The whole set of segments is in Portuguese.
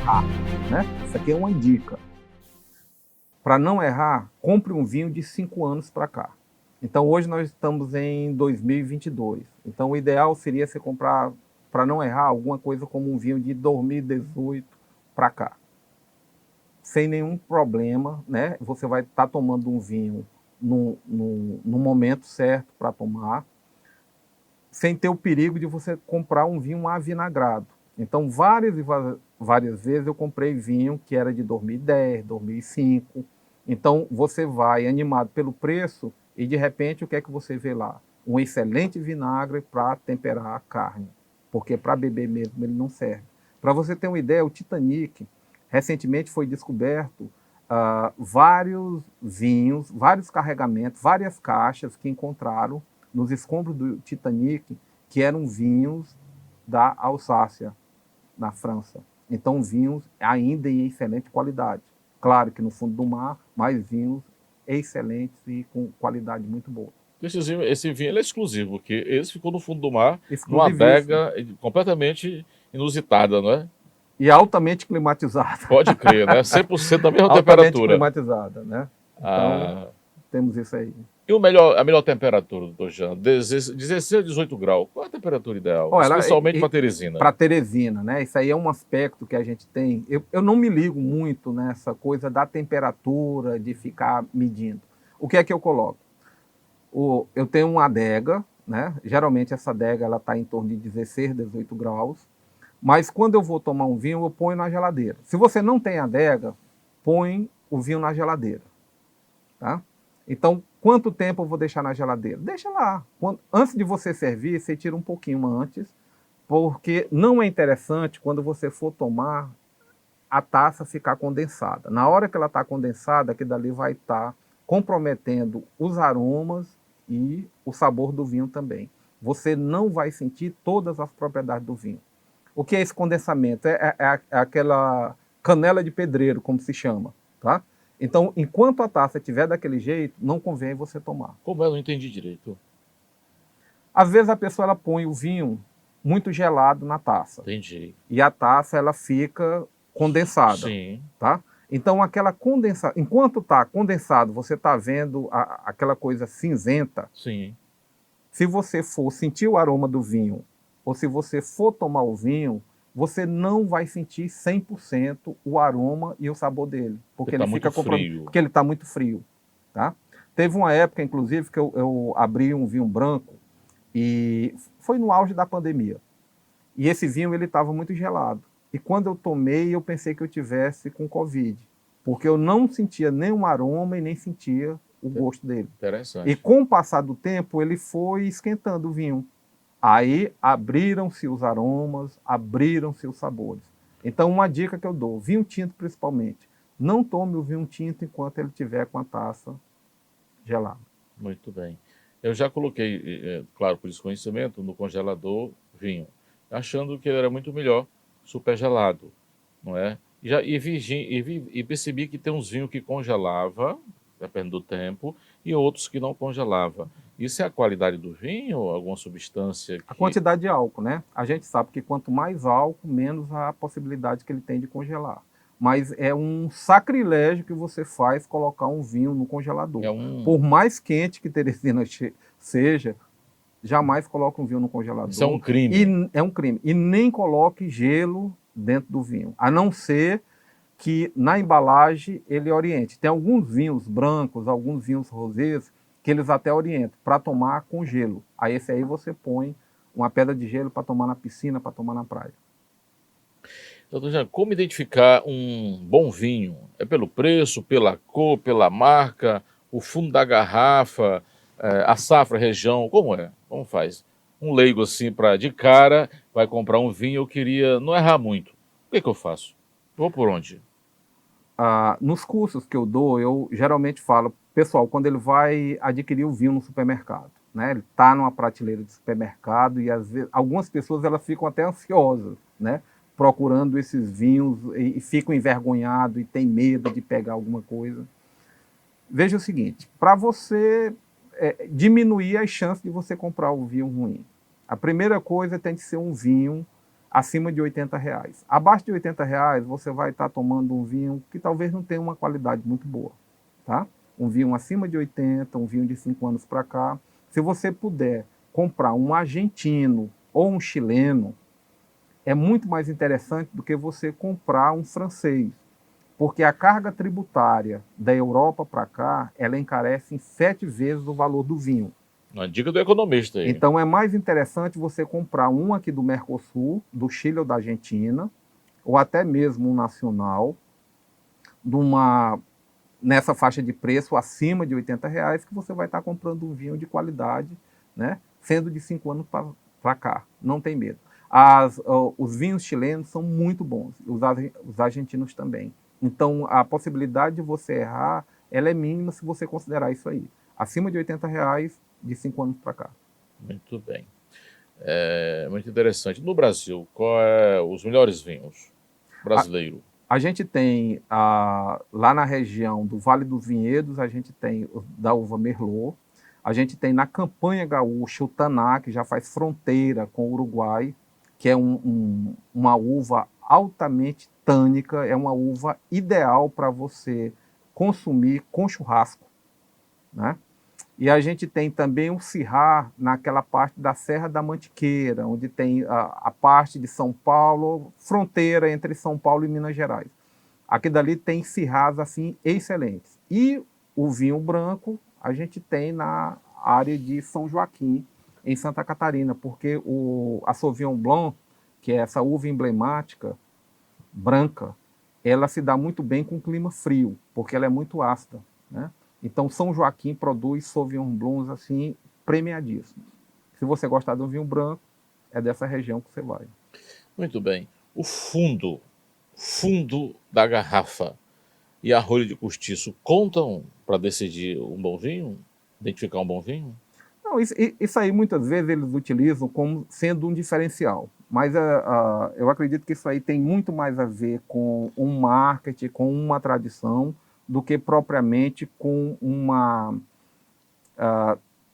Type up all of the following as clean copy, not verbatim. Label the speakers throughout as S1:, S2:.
S1: errar, né? Isso aqui é uma dica. Para não errar, compre um vinho de 5 anos para cá. Então hoje nós estamos em 2022. Então o ideal seria você comprar, para não errar, alguma coisa como um vinho de 2018 para cá. Sem nenhum problema, né? Você vai estar tomando um vinho no momento certo para tomar, sem ter o perigo de você comprar um vinho avinagrado. Então, várias vezes eu comprei vinho que era de 2010, 2005. Então, você vai animado pelo preço e, de repente, o que é que você vê lá? Um excelente vinagre para temperar a carne, porque para beber mesmo ele não serve. Para você ter uma ideia, o Titanic, recentemente foi descoberto vários vinhos, vários carregamentos, várias caixas que encontraram nos escombros do Titanic, que eram vinhos da Alsácia, na França. Então, vinhos ainda em excelente qualidade. Claro que no fundo do mar, mas vinhos excelentes e com qualidade muito boa.
S2: Esse vinho ele é exclusivo, porque esse ficou no fundo do mar, numa
S1: Exclusivíssimo.
S2: adega completamente inusitada, não é?
S1: E altamente climatizada.
S2: Pode crer, né? 100% da mesma
S1: Altamente
S2: temperatura.
S1: climatizada, né? Então,
S2: Ah,
S1: temos isso aí.
S2: e a melhor temperatura, doutor Jean? 16 a 18 graus. Qual é a temperatura ideal?
S1: Olha,
S2: Especialmente para Teresina.
S1: para Teresina, né? Isso aí é um aspecto que a gente tem. Eu não me ligo muito nessa coisa da temperatura, de ficar medindo. O que é que eu coloco? Eu tenho uma adega, né? Geralmente essa adega ela está em torno de 16, 18 graus. Mas quando eu vou tomar um vinho, eu ponho na geladeira. Se você não tem adega, põe o vinho na geladeira. Tá? Então, quanto tempo eu vou deixar na geladeira? Deixa lá. Antes de você servir, você tira um pouquinho antes, porque não é interessante quando você for tomar a taça ficar condensada. Na hora que ela está condensada, aquilo dali vai estar comprometendo os aromas e o sabor do vinho também. Você não vai sentir todas as propriedades do vinho. O que é esse condensamento? É aquela canela de pedreiro, como se chama, tá? Então, enquanto a taça estiver daquele jeito, não convém você tomar.
S2: Como é? Eu não entendi direito.
S1: Às vezes a pessoa ela põe o vinho muito gelado na taça.
S2: Entendi.
S1: E a taça ela fica condensada,
S2: Sim.
S1: tá? Então aquela condensa, enquanto está condensado, você está vendo aquela coisa cinzenta.
S2: Sim.
S1: Se você for sentir o aroma do vinho, ou se você for tomar o vinho, você não vai sentir 100% o aroma e o sabor dele, porque
S2: Porque tá
S1: ele
S2: muito
S1: fica
S2: frio.
S1: porque ele está muito frio, tá? Teve uma época, inclusive, que eu abri um vinho branco e foi no auge da pandemia. E esse vinho ele estava muito gelado. E quando eu tomei, eu pensei que eu tivesse com Covid, porque eu não sentia nenhum aroma e nem sentia o gosto dele. E
S2: Interessante.
S1: com o passar do tempo, ele foi esquentando o vinho. Aí abriram-se os aromas, abriram-se os sabores. Então, uma dica que eu dou, vinho tinto principalmente, não tome o vinho tinto enquanto ele estiver com a taça gelada.
S2: Muito bem. Eu já coloquei, claro, por desconhecimento, no congelador vinho, achando que ele era muito melhor super gelado, não é? E percebi que tem uns vinhos que congelava, dependendo do tempo, e outros que não congelava. Isso é a qualidade do vinho ou alguma substância
S1: A
S2: que...
S1: quantidade de álcool, né? A gente sabe que quanto mais álcool, menos a possibilidade que ele tem de congelar. Mas é um sacrilégio que você faz colocar um vinho no congelador.
S2: É um...
S1: Por mais quente que Teresina seja, jamais coloque um vinho no
S2: Isso é um
S1: congelador. E
S2: crime.
S1: é um crime. E nem coloque gelo dentro do vinho. A não ser que na embalagem ele oriente. Tem alguns vinhos brancos, alguns vinhos rosés, que eles até orientam para tomar com gelo. Aí esse aí você põe uma pedra de gelo para tomar na piscina, para tomar na praia.
S2: Doutor Jean, como identificar um bom vinho? É pelo preço, pela cor, pela marca, o fundo da garrafa, a safra, a região? Como é? Como faz? Um leigo assim, de cara, vai comprar um vinho, eu queria não errar muito. O que eu faço? Vou por onde?
S1: Nos cursos que eu dou, eu geralmente falo, pessoal, quando ele vai adquirir o vinho no supermercado, né? Ele está numa prateleira de supermercado e às vezes algumas pessoas elas ficam até ansiosas, né? Procurando esses vinhos e ficam envergonhados e tem medo de pegar alguma coisa. Veja o seguinte, para você diminuir as chances de você comprar um vinho ruim, a primeira coisa tem que ser um vinho acima de R$ 80. Abaixo de R$ 80, você vai estar tomando um vinho que talvez não tenha uma qualidade muito boa, tá? Um vinho acima de 80, um vinho de 5 anos para cá. Se você puder comprar um argentino ou um chileno, é muito mais interessante do que você comprar um francês, porque a carga tributária da Europa para cá, ela encarece em 7 vezes o valor do vinho.
S2: Uma dica do economista aí.
S1: Então é mais interessante você comprar um aqui do Mercosul, do Chile ou da Argentina, ou até mesmo um nacional, nessa faixa de preço acima de R$ 80, que você vai estar comprando um vinho de qualidade, né? Sendo de 5 anos para cá, não tem medo. Os vinhos chilenos são muito bons, os argentinos também. Então, a possibilidade de você errar, ela é mínima se você considerar isso aí. Acima de R$ 80, de 5 anos para cá.
S2: Muito bem. É muito interessante. No Brasil, qual é os melhores vinhos brasileiros?
S1: A gente tem, lá na região do Vale dos Vinhedos, a gente tem da uva Merlot. A gente tem na Campanha Gaúcha o Taná, que já faz fronteira com o Uruguai, que é uma uva altamente tânica, é uma uva ideal para você consumir com churrasco, né? E a gente tem também o Syrah naquela parte da Serra da Mantiqueira, onde tem a parte de São Paulo, fronteira entre São Paulo e Minas Gerais. Aqui dali tem Syrahs assim excelentes. E o vinho branco a gente tem na área de São Joaquim, em Santa Catarina, porque a Sauvignon Blanc, que é essa uva emblemática, branca, ela se dá muito bem com clima frio, porque ela é muito ácida, né? Então, São Joaquim produz Sauvignon Blancs assim, premiadíssimos. Se você gostar de um vinho branco, é dessa região que você vai.
S2: Muito bem. O fundo da garrafa e a rolha de cortiço contam para decidir um bom vinho? Identificar um bom vinho?
S1: Não, isso aí muitas vezes eles utilizam como sendo um diferencial. Mas eu acredito que isso aí tem muito mais a ver com um marketing, com uma tradição, do que propriamente com uma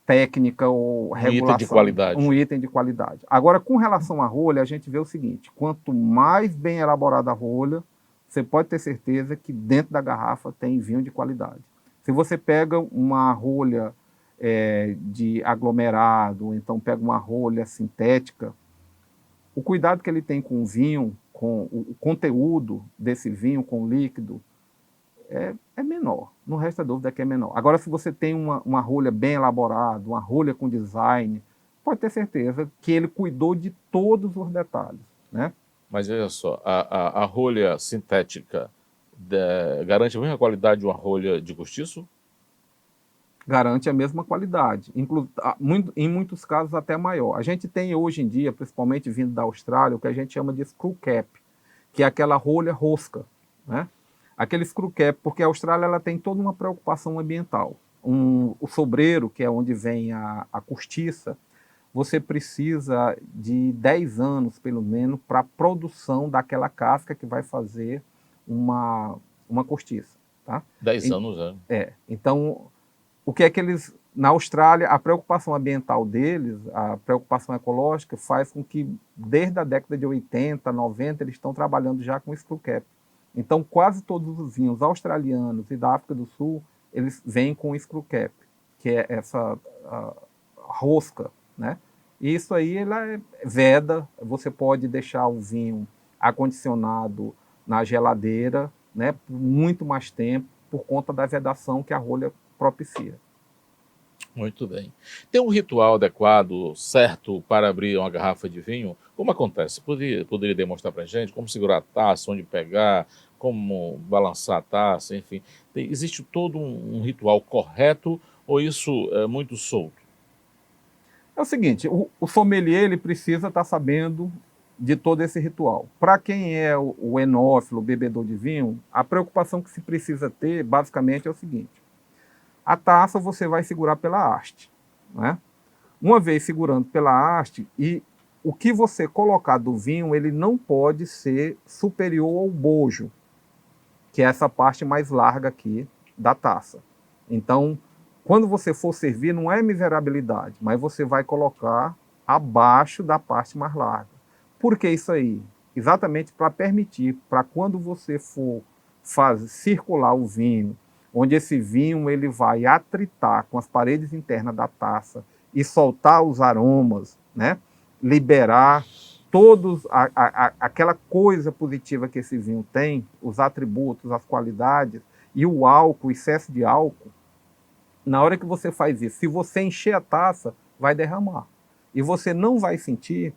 S1: técnica ou regulação.
S2: Um item de qualidade.
S1: Um item de qualidade. Agora, com relação à rolha, a gente vê o seguinte: quanto mais bem elaborada a rolha, você pode ter certeza que dentro da garrafa tem vinho de qualidade. Se você pega uma rolha de aglomerado, ou então pega uma rolha sintética, o cuidado que ele tem com o vinho, com o conteúdo desse vinho, com o líquido, é menor. Não resta dúvida que é menor. Agora, se você tem uma rolha bem elaborada, uma rolha com design, pode ter certeza que ele cuidou de todos os detalhes, né?
S2: Mas veja só, a rolha sintética garante a mesma qualidade de uma rolha de cortiço?
S1: Garante a mesma qualidade, em muitos casos até maior. A gente tem hoje em dia, principalmente vindo da Austrália, o que a gente chama de screw cap, que é aquela rolha rosca, né? Aquele screw cap, porque a Austrália ela tem toda uma preocupação ambiental. O sobreiro, que é onde vem a cortiça, você precisa de 10 anos, pelo menos, para a produção daquela casca que vai fazer uma cortiça. Tá?
S2: 10 anos,
S1: Então, o que é que eles... Na Austrália, a preocupação ambiental deles, a preocupação ecológica, faz com que, desde a década de 80, 90, eles estão trabalhando já com screw cap. Então, quase todos os vinhos australianos e da África do Sul, eles vêm com screw cap, que é essa rosca, né? E isso aí, ela veda, você pode deixar o vinho acondicionado na geladeira, né, por muito mais tempo, por conta da vedação que a rolha propicia.
S2: Muito bem. Tem um ritual adequado, certo, para abrir uma garrafa de vinho? Como acontece? Poderia demonstrar para a gente como segurar a taça, onde pegar, como balançar a taça, enfim. Existe todo um ritual correto ou isso é muito solto?
S1: É o seguinte, o sommelier ele precisa estar sabendo de todo esse ritual. Para quem é o enófilo, o bebedor de vinho, a preocupação que se precisa ter, basicamente, é o seguinte: a taça você vai segurar pela haste, né? Uma vez segurando pela haste, e o que você colocar do vinho, ele não pode ser superior ao bojo, que é essa parte mais larga aqui da taça. Então, quando você for servir, não é miserabilidade, mas você vai colocar abaixo da parte mais larga. Por que isso aí? Exatamente para permitir, para quando você for circular o vinho, onde esse vinho ele vai atritar com as paredes internas da taça e soltar os aromas, né? Liberar todos aquela coisa positiva que esse vinho tem, os atributos, as qualidades e o álcool, o excesso de álcool. Na hora que você faz isso, se você encher a taça, vai derramar. E você não vai sentir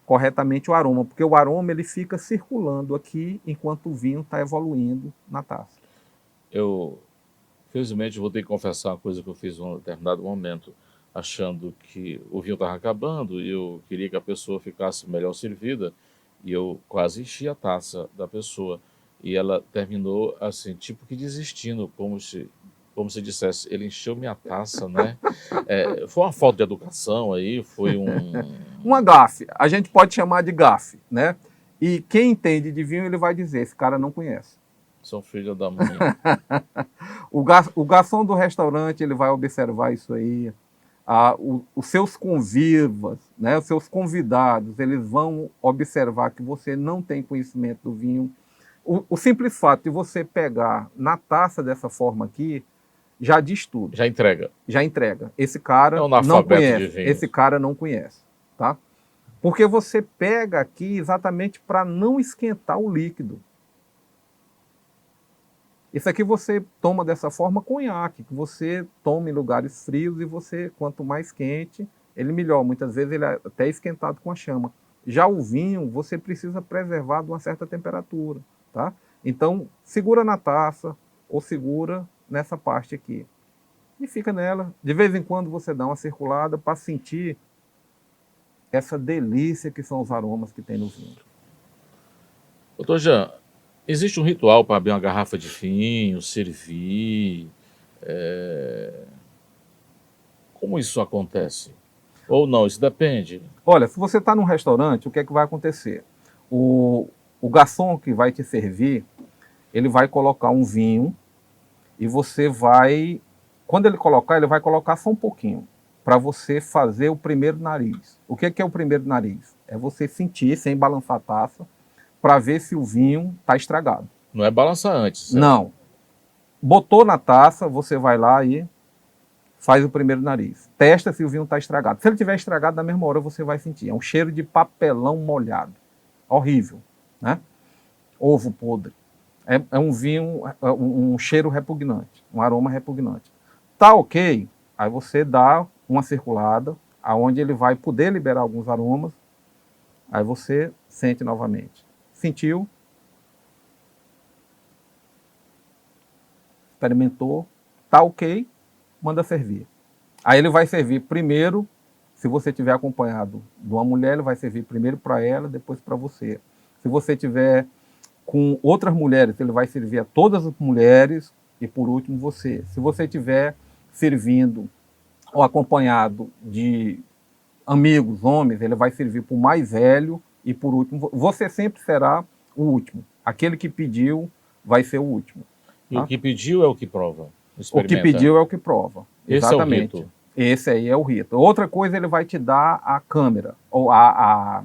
S1: corretamente o aroma, porque o aroma ele fica circulando aqui enquanto o vinho está evoluindo na taça.
S2: Eu, felizmente, vou ter que confessar uma coisa que eu fiz em um determinado momento, achando que o vinho estava acabando e eu queria que a pessoa ficasse melhor servida, e eu quase enchi a taça da pessoa. E ela terminou assim, tipo que desistindo, como se dissesse, ele encheu minha taça, né? Foi uma falta de educação aí, foi
S1: Uma gafe, a gente pode chamar de gafe, né? E quem entende de vinho, ele vai dizer, esse cara não conhece.
S2: São filhos da mãe.
S1: O garçom do restaurante, ele vai observar isso aí. Os seus convivas, né, os seus convidados, eles vão observar que você não tem conhecimento do vinho. O simples fato de você pegar na taça dessa forma aqui, já diz tudo.
S2: Já entrega.
S1: Já entrega. Esse cara
S2: É um
S1: não
S2: analfabeto de
S1: conhece.
S2: vinho.
S1: Esse cara não conhece, tá? Porque você pega aqui exatamente para não esquentar o líquido. Isso aqui você toma dessa forma conhaque, que você toma em lugares frios e você, quanto mais quente, ele melhor. Muitas vezes ele é até esquentado com a chama. Já o vinho, você precisa preservar de uma certa temperatura, tá? Então, segura na taça ou segura nessa parte aqui. E fica nela. De vez em quando você dá uma circulada para sentir essa delícia que são os aromas que tem no vinho.
S2: Doutor Jean, existe um ritual para abrir uma garrafa de vinho, servir? Como isso acontece? Ou não, isso depende.
S1: Olha, se você está num restaurante, o que é que vai acontecer? O garçom que vai te servir, ele vai colocar um vinho e você vai... Quando ele colocar, ele vai colocar só um pouquinho para você fazer o primeiro nariz. O que é o primeiro nariz? É você sentir, sem balançar a taça, para ver se o vinho está estragado.
S2: Não é balançar antes, certo?
S1: Não. Botou na taça, você vai lá e faz o primeiro nariz. Testa se o vinho está estragado. Se ele estiver estragado, na mesma hora você vai sentir. É um cheiro de papelão molhado. Horrível, né? Ovo podre. É um vinho, um cheiro repugnante, um aroma repugnante. Tá ok, aí você dá uma circulada, aonde ele vai poder liberar alguns aromas, aí você sente novamente. Sentiu, experimentou, tá ok, manda servir. Aí ele vai servir primeiro, se você tiver acompanhado de uma mulher, ele vai servir primeiro para ela, depois para você. Se você tiver com outras mulheres, ele vai servir a todas as mulheres e por último você. Se você tiver servindo ou acompanhado de amigos, homens, ele vai servir para o mais velho e por último, você sempre será o último. Aquele que pediu vai ser o último.
S2: E
S1: tá?
S2: o que pediu é o que prova.
S1: O que pediu é o que prova.
S2: Esse
S1: Exatamente.
S2: é o rito.
S1: Esse aí é o rito. Outra coisa, ele vai te dar a câmera, ou a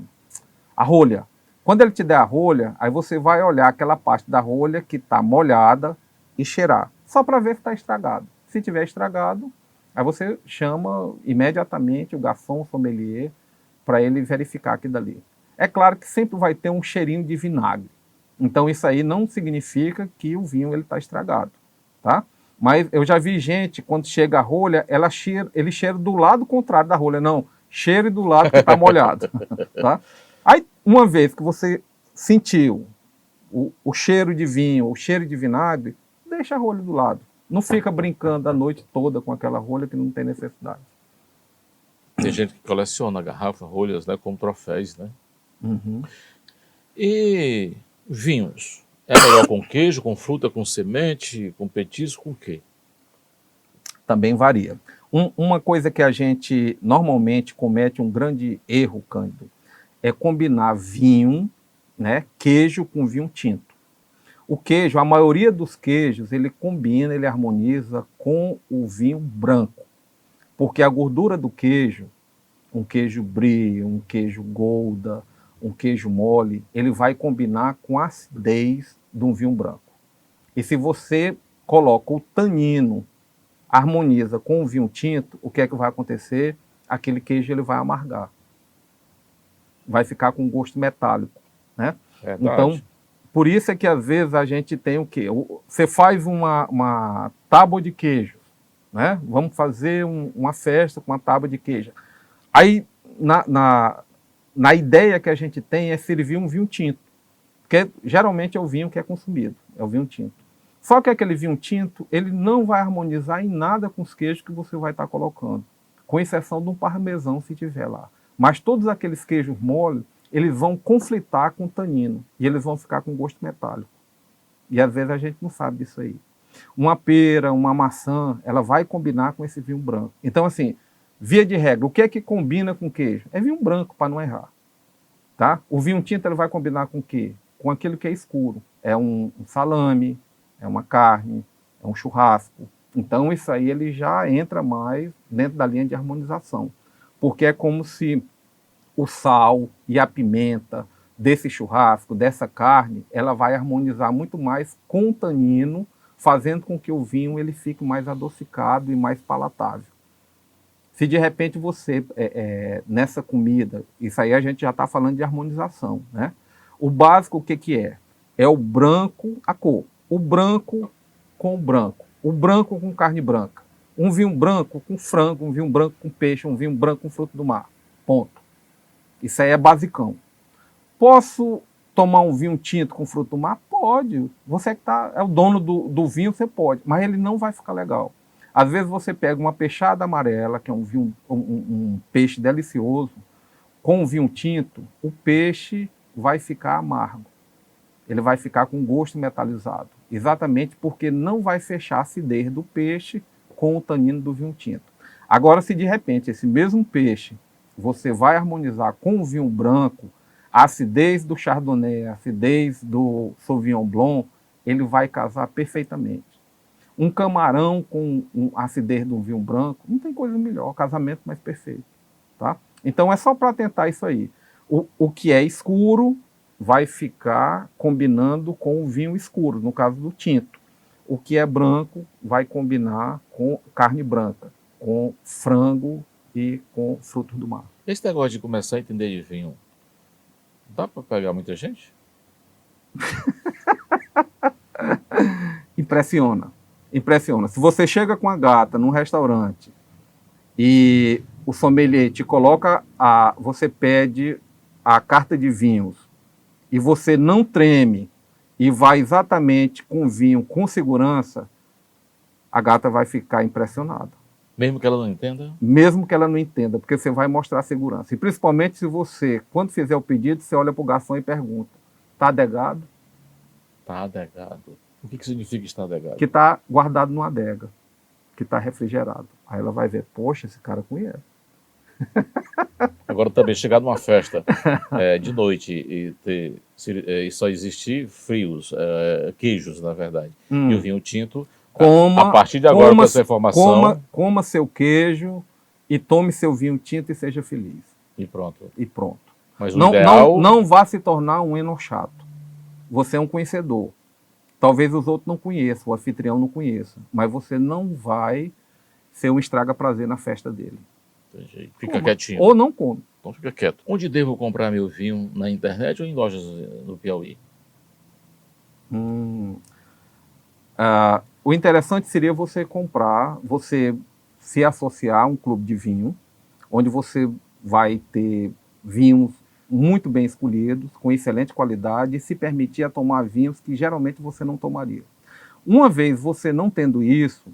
S1: rolha. Quando ele te der a rolha, aí você vai olhar aquela parte da rolha que está molhada e cheirar, só para ver se está estragado. Se tiver estragado, aí você chama imediatamente o garçom, o sommelier, para ele verificar aquilo dali. É claro que sempre vai ter um cheirinho de vinagre. Então isso aí não significa que o vinho está estragado, tá? Mas eu já vi gente, quando chega a rolha, ele cheira do lado contrário da rolha. Não, cheire do lado que está molhado. Tá? Aí, uma vez que você sentiu o cheiro de vinho, o cheiro de vinagre, deixa a rolha do lado. Não fica brincando a noite toda com aquela rolha que não tem necessidade.
S2: Tem gente que coleciona garrafa, rolhas, né, como troféus, né?
S1: Uhum.
S2: E vinhos? É melhor com queijo, com fruta, com semente, com petisco, com o quê?
S1: Também varia. Uma coisa que a gente normalmente comete um grande erro, Cândido, é combinar vinho, né, queijo com vinho tinto. O queijo, a maioria dos queijos, ele combina, ele harmoniza com o vinho branco. Porque a gordura do queijo, um queijo brie, um queijo gouda, um queijo mole, ele vai combinar com a acidez de um vinho branco. E se você coloca o tanino, harmoniza com o vinho tinto, o que é que vai acontecer? Aquele queijo ele vai amargar. Vai ficar com gosto metálico, né? Então, por isso é que às vezes a gente tem o quê? Você faz uma tábua de queijo, né? Vamos fazer uma festa com uma tábua de queijo. Aí, na ideia que a gente tem é servir um vinho tinto, porque geralmente é o vinho que é consumido, é o vinho tinto. Só que aquele vinho tinto, ele não vai harmonizar em nada com os queijos que você vai estar colocando, com exceção de um parmesão, se tiver lá. Mas todos aqueles queijos moles, eles vão conflitar com o tanino, e eles vão ficar com gosto metálico. E às vezes a gente não sabe disso aí. Uma pera, uma maçã, ela vai combinar com esse vinho branco. Então, assim, via de regra, o que é que combina com queijo? É vinho branco, para não errar. Tá? O vinho tinto ele vai combinar com o quê? Com aquilo que é escuro. É um salame, é uma carne, é um churrasco. Então, isso aí ele já entra mais dentro da linha de harmonização. Porque é como se o sal e a pimenta desse churrasco, dessa carne, ela vai harmonizar muito mais com o tanino, fazendo com que o vinho ele fique mais adocicado e mais palatável. Se de repente você, nessa comida, isso aí a gente já está falando de harmonização, né? O básico o que é? É o branco, a cor. O branco com o branco. O branco com carne branca. Um vinho branco com frango, um vinho branco com peixe, um vinho branco com fruto do mar. Ponto. Isso aí é basicão. Posso tomar um vinho tinto com fruto do mar? Pode. Você que é o dono do vinho, você pode. Mas ele não vai ficar legal. Às vezes você pega uma peixada amarela, que é um peixe delicioso, com um vinho tinto, o peixe vai ficar amargo. Ele vai ficar com gosto metalizado. Exatamente porque não vai fechar a acidez do peixe com o tanino do vinho tinto. Agora, se de repente esse mesmo peixe você vai harmonizar com o vinho branco, a acidez do Chardonnay, a acidez do Sauvignon Blanc, ele vai casar perfeitamente. Um camarão com a acidez do vinho branco, não tem coisa melhor, casamento mais perfeito. Tá? Então é só para tentar isso aí. O que é escuro vai ficar combinando com o vinho escuro, no caso do tinto. O que é branco vai combinar com carne branca, com frango e com frutos do mar.
S2: Esse negócio de começar a entender de vinho, dá para pegar muita gente?
S1: Impressiona. Impressiona. Se você chega com a gata num restaurante e o sommelier te coloca, você pede a carta de vinhos e você não treme e vai exatamente com o vinho com segurança, a gata vai ficar impressionada.
S2: Mesmo que ela não entenda?
S1: Mesmo que ela não entenda, porque você vai mostrar segurança. E principalmente se você, quando fizer o pedido, você olha para o garçom e pergunta, está adegado?
S2: Está adegado. O que significa estar adegado?
S1: Que está guardado numa adega, que está refrigerado. Aí ela vai ver, poxa, esse cara conhece.
S2: Agora também, chegar numa festa de noite e só existir frios, queijos, na verdade, e o vinho tinto, a partir de agora, com essa informação...
S1: Coma seu queijo e tome seu vinho tinto e seja feliz.
S2: E pronto.
S1: E pronto.
S2: Mas o ideal...
S1: Não vá se tornar um enochato. Você é um conhecedor. Talvez os outros não conheçam, o anfitrião não conheça, mas você não vai ser um estraga-prazer na festa dele.
S2: Entendi. Fica quietinho.
S1: Ou não come.
S2: Então fica quieto. Onde devo comprar meu vinho? Na internet ou em lojas no Piauí?
S1: O interessante seria você comprar, você se associar a um clube de vinho, onde você vai ter vinhos muito bem escolhidos, com excelente qualidade, e se permitir a tomar vinhos que geralmente você não tomaria. Uma vez você não tendo isso,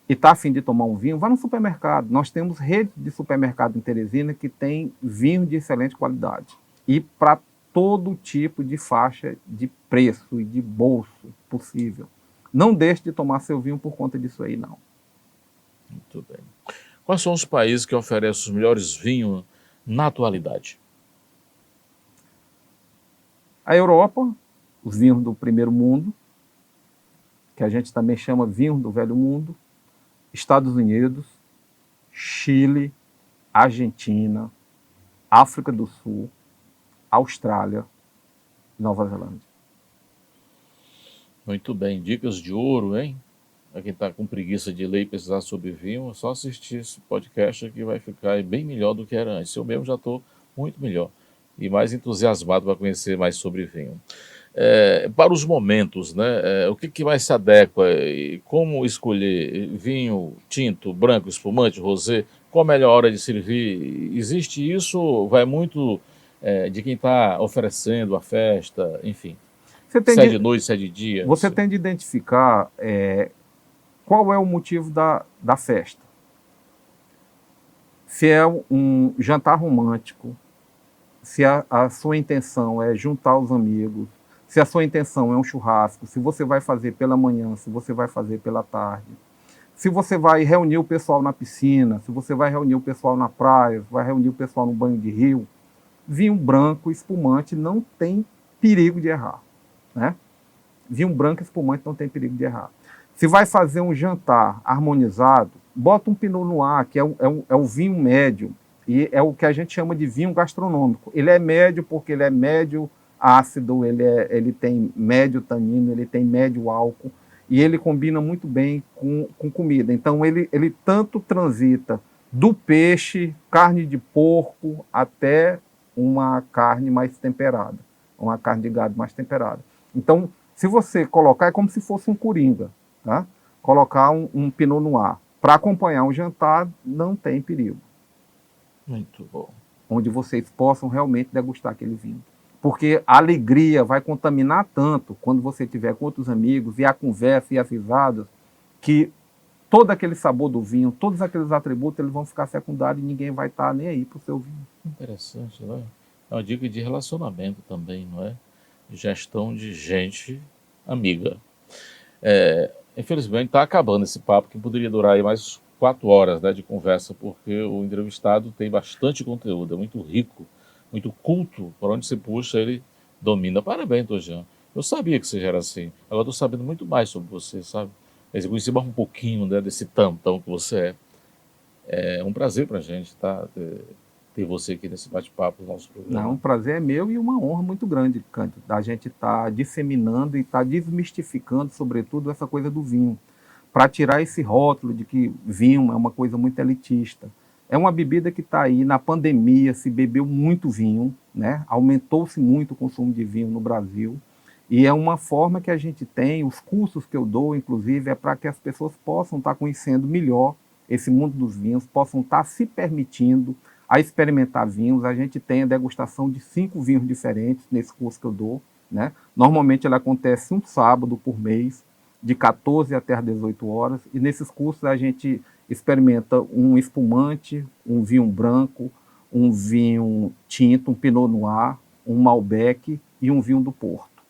S1: e está a fim de tomar um vinho, vá no supermercado. Nós temos rede de supermercado em Teresina que tem vinho de excelente qualidade. E para todo tipo de faixa de preço e de bolso possível. Não deixe de tomar seu vinho por conta disso aí, não.
S2: Muito bem. Quais são os países que oferecem os melhores vinhos na atualidade?
S1: A Europa, os vinhos do primeiro mundo, que a gente também chama vinhos do velho mundo. Estados Unidos, Chile, Argentina, África do Sul, Austrália, Nova Zelândia.
S2: Muito bem, dicas de ouro, hein? Para quem está com preguiça de ler e pesquisar sobre vinho, é só assistir esse podcast que vai ficar bem melhor do que era antes. Eu mesmo já estou muito melhor e mais entusiasmado para conhecer mais sobre vinho. Para os momentos, né? O que mais se adequa e como escolher vinho tinto, branco, espumante, rosé? Qual a melhor hora de servir? Existe isso? Vai muito de quem está oferecendo a festa, enfim. Se é de noite, se é de dia.
S1: Você tem de identificar qual é o motivo da festa. Se é um jantar romântico, se a sua intenção é juntar os amigos, se a sua intenção é um churrasco, se você vai fazer pela manhã, se você vai fazer pela tarde, se você vai reunir o pessoal na piscina, se você vai reunir o pessoal na praia, vai reunir o pessoal no banho de rio, vinho branco espumante não tem perigo de errar, né? Vinho branco espumante não tem perigo de errar. Se vai fazer um jantar harmonizado, bota um Pinot Noir, que é o vinho médio, e é o que a gente chama de vinho gastronômico. Ele é médio porque ele é médio ácido, ele tem médio tanino, ele tem médio álcool, e ele combina muito bem com comida. Então ele tanto transita do peixe, carne de porco, até uma carne mais temperada, uma carne de gado mais temperada. Então, se você colocar, é como se fosse um coringa, tá? Colocar um Pinot Noir para acompanhar um jantar, não tem perigo.
S2: Muito bom.
S1: Onde vocês possam realmente degustar aquele vinho. Porque a alegria vai contaminar tanto quando você estiver com outros amigos e a conversa e as risadas, que todo aquele sabor do vinho, todos aqueles atributos, eles vão ficar secundários e ninguém vai estar nem aí para o seu vinho.
S2: Interessante, não é? É uma dica de relacionamento também, não é? Gestão de gente amiga. Infelizmente está acabando esse papo, que poderia durar aí mais 4 horas, né, de conversa, porque o entrevistado tem bastante conteúdo, é muito rico, muito culto, por onde se puxa ele domina. Parabéns, Tojão. Eu sabia que você já era assim, agora estou sabendo muito mais sobre você, sabe? Eu conheci mais um pouquinho, né, desse tantão que você é. É um prazer para a gente, tá? Ter você aqui nesse bate-papo do nosso programa.
S1: Não, um prazer é meu e uma honra muito grande, Cândido, da gente estar disseminando e estar desmistificando, sobretudo, essa coisa do vinho, para tirar esse rótulo de que vinho é uma coisa muito elitista. É uma bebida que está aí. Na pandemia se bebeu muito vinho, né? Aumentou-se muito o consumo de vinho no Brasil, e é uma forma que a gente tem, os cursos que eu dou, inclusive, é para que as pessoas possam estar conhecendo melhor esse mundo dos vinhos, possam estar se permitindo a experimentar vinhos. A gente tem a degustação de 5 vinhos diferentes nesse curso que eu dou, né? Normalmente ela acontece um sábado por mês, de 14 até as 18 horas, e nesses cursos a gente experimenta um espumante, um vinho branco, um vinho tinto, um Pinot Noir, um Malbec e um vinho do Porto,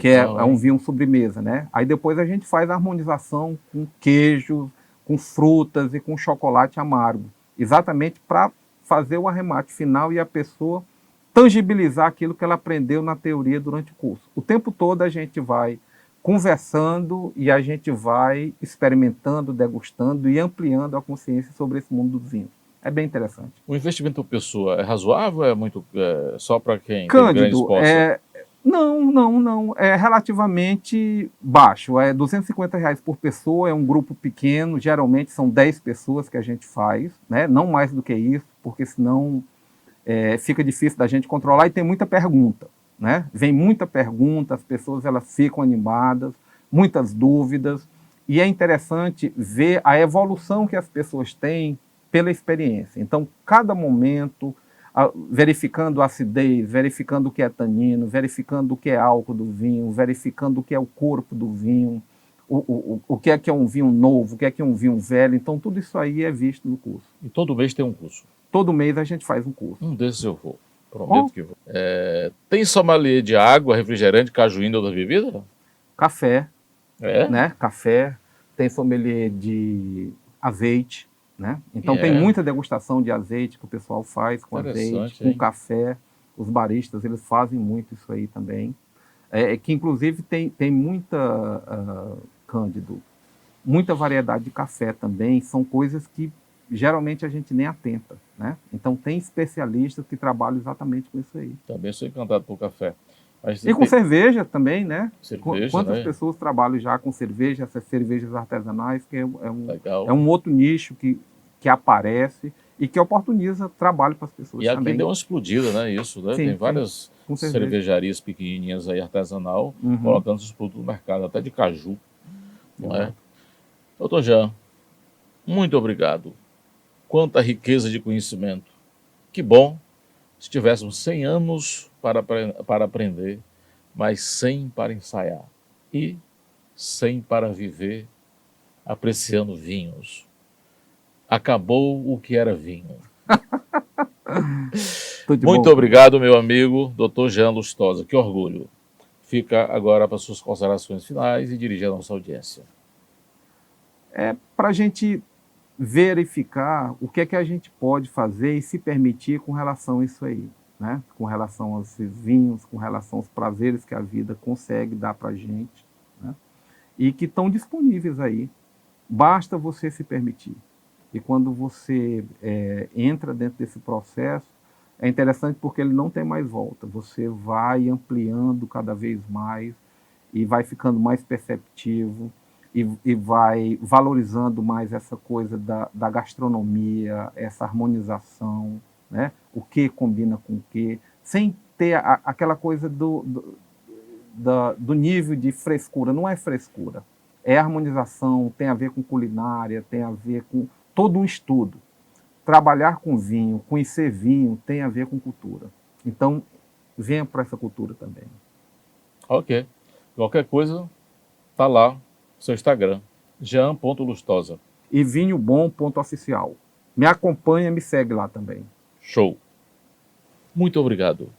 S1: que é um vinho sobremesa, né? Aí depois a gente faz a harmonização com queijo, com frutas e com chocolate amargo, exatamente para fazer o arremate final e a pessoa tangibilizar aquilo que ela aprendeu na teoria durante o curso. O tempo todo a gente vai conversando e a gente vai experimentando, degustando e ampliando a consciência sobre esse mundo dos vinhos. É bem interessante.
S2: O investimento por pessoa é razoável ou é muito só para quem
S1: Cândido,
S2: tem grande sponsor?
S1: Não. É relativamente baixo. É R$250 por pessoa, é um grupo pequeno, geralmente são 10 pessoas que a gente faz, né? Não mais do que isso, porque senão fica difícil da gente controlar e tem muita pergunta, né? Vem muita pergunta, as pessoas elas ficam animadas, muitas dúvidas, e é interessante ver a evolução que as pessoas têm pela experiência. Então, cada momento, verificando a acidez, verificando o que é tanino, verificando o que é álcool do vinho, verificando o que é o corpo do vinho, o que é um vinho novo, o que é um vinho velho. Então, tudo isso aí é visto no curso.
S2: E todo mês tem um curso?
S1: Todo mês a gente faz um curso.
S2: Um desses eu vou. Prometo que vou. Tem sommelier de água, refrigerante, cajuína ou outra bebida?
S1: Café.
S2: É?
S1: Né? Café. Tem sommelier de azeite, né? Então tem muita degustação de azeite que o pessoal faz com azeite, com café. Os baristas, eles fazem muito isso aí também. Que inclusive tem muita, Cândido, muita variedade de café também. São coisas que geralmente a gente nem atenta, né? Então tem especialistas que trabalham exatamente com isso aí.
S2: Também sou encantado por café. Mas
S1: E com cerveja também, né?
S2: cerveja,
S1: Quantas
S2: né?
S1: pessoas trabalham já com cerveja, essas cervejas artesanais, que
S2: Legal.
S1: é um outro nicho que aparece e que oportuniza trabalho para as pessoas
S2: E aqui
S1: também.
S2: deu uma explodida, né? Isso, né?
S1: Sim,
S2: Tem
S1: sim,
S2: várias
S1: com cerveja.
S2: cervejarias pequenininhas aí, artesanal,
S1: Uhum.
S2: colocando esses produtos no mercado, até de caju, não é?
S1: Exato.
S2: Doutor Jean, muito obrigado. Quanta riqueza de conhecimento. Que bom se tivéssemos 100 anos para aprender, mas 100 para ensaiar e 100 para viver apreciando vinhos. Acabou o que era vinho.
S1: Tudo de
S2: Muito
S1: bom.
S2: obrigado, meu amigo, Dr. Jean Lustosa. Que orgulho. Fica agora para suas considerações finais e dirigir a nossa audiência.
S1: É para a gente verificar o que é que a gente pode fazer e se permitir com relação a isso aí, né? Com relação aos vinhos, com relação aos prazeres que a vida consegue dar para a gente, né? E que estão disponíveis aí. Basta você se permitir. E quando você entra dentro desse processo, é interessante porque ele não tem mais volta. Você vai ampliando cada vez mais e vai ficando mais perceptivo e vai valorizando mais essa coisa da gastronomia, essa harmonização, né? O que combina com o que, sem ter aquela coisa do nível de frescura. Não é frescura, é harmonização, tem a ver com culinária, tem a ver com todo um estudo. Trabalhar com vinho, conhecer vinho, tem a ver com cultura. Então, venha para essa cultura também.
S2: Ok. Qualquer coisa, tá lá, seu Instagram, jean.lustosa.
S1: E vinhobom.oficial. Me acompanha, me segue lá também.
S2: Show. Muito obrigado.